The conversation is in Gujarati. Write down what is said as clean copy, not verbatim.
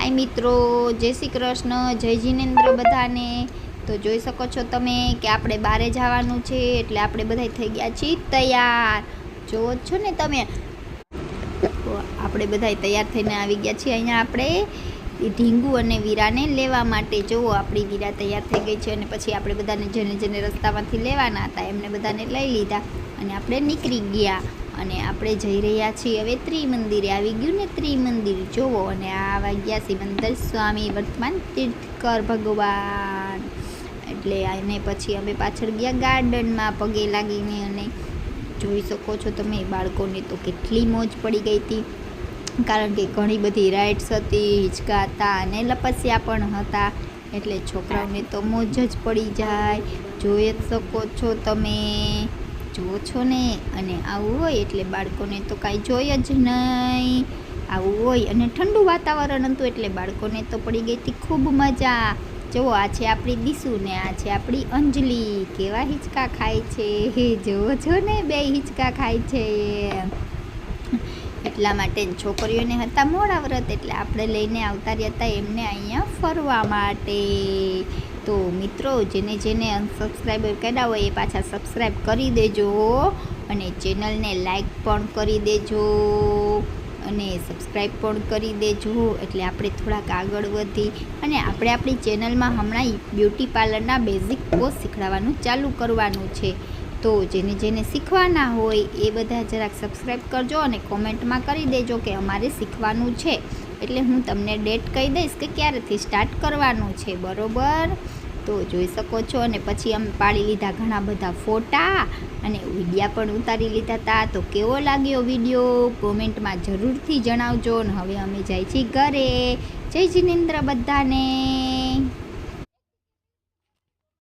हाय मित्रों, जय श्री कृष्ण, जय जिनेन्द्र बधाने। तो जोई सको छो तमे कि आपणे बारे जवानुं छे एटले आपणे बधाय थई गया छीए तैयार। जोवो छो ने तमे, तो आपणे बधाय तैयार थईने आवी गया छीए अहींया आपणे ढींगू अने वीराने लेवा माटे। जोवो आपणी वीरा तैयार थई गई छे अने पछी आपणे बधाने जेने जेने रસ્તાमांथी लेवाना हता एमने बधाने लई लीधा अने आपणे નીકળી ગયા અને આપણે જઈ રહ્યા છીએ હવે ત્રિમંદિરે। આવી ગયું ને ત્રિમંદિર જોવો, અને આ વાગ્યા સિમંદર સ્વામી વર્તમાન તીર્થકર ભગવાન। એટલે આને પછી અમે પાછળ ગયા ગાર્ડનમાં પગે લાગીને, અને જોઈ શકો છો તમે બાળકોને તો કેટલી મોજ પડી ગઈ હતી, કારણ કે ઘણી બધી રાઇડ્સ હતી, હિંચકા હતા અને લપસ્યા પણ હતા, એટલે છોકરાઓને તો મોજ જ પડી જાય। જોઈ જ શકો છો તમે, જુઓ છો ને। અને આવું હોય એટલે બાળકોને તો કાંઈ જોઈએ જ નહીં, આવું હોય અને ઠંડુ વાતાવરણ હતું એટલે બાળકોને તો પડી ગઈ હતી ખૂબ મજા। જુઓ, આ છે આપણી દીસુ ને આ છે આપણી અંજલિ, કેવા હિંચકા ખાય છે, જુઓ છો ને બે હિંચકા ખાય છે। એટલા માટે છોકરીઓને હતા મોડા વ્રત એટલે આપણે લઈને આવતા રહ્યા હતા એમને અહીંયા ફરવા માટે। તો મિત્રો, જેને જેને અનસબસ્ક્રાઈબર કર્યા હોય એ પાછા સબસ્ક્રાઈબ કરી દેજો અને ચેનલને લાઈક પણ કરી દેજો અને સબસ્ક્રાઈબ પણ કરી દેજો, એટલે આપણે થોડાક આગળ વધી અને આપણે આપણી ચેનલમાં હમણાં બ્યુટી પાર્લરના બેઝિક કોર્સ શીખવાડવાનું ચાલુ કરવાનું છે। તો જેને જેને શીખવાના હોય એ બધા જરાક સબસ્ક્રાઈબ કરજો અને કોમેન્ટમાં કરી દેજો કે અમારે શીખવાનું છે, એટલે હું તમને ડેટ કહી દઈશ કે ક્યારેથી સ્ટાર્ટ કરવાનું છે, બરોબર। તો જોઈ શકો છો, અને પછી અમે પાડી લીધા ઘણા બધા ફોટા અને વિડીયા પણ ઉતારી લીધા હતા। તો કેવો લાગ્યો વિડીયો કોમેન્ટમાં જરૂરથી જણાવજો। અને હવે અમે જાય છીએ ઘરે। જય જિનેન્દ્ર બધાને।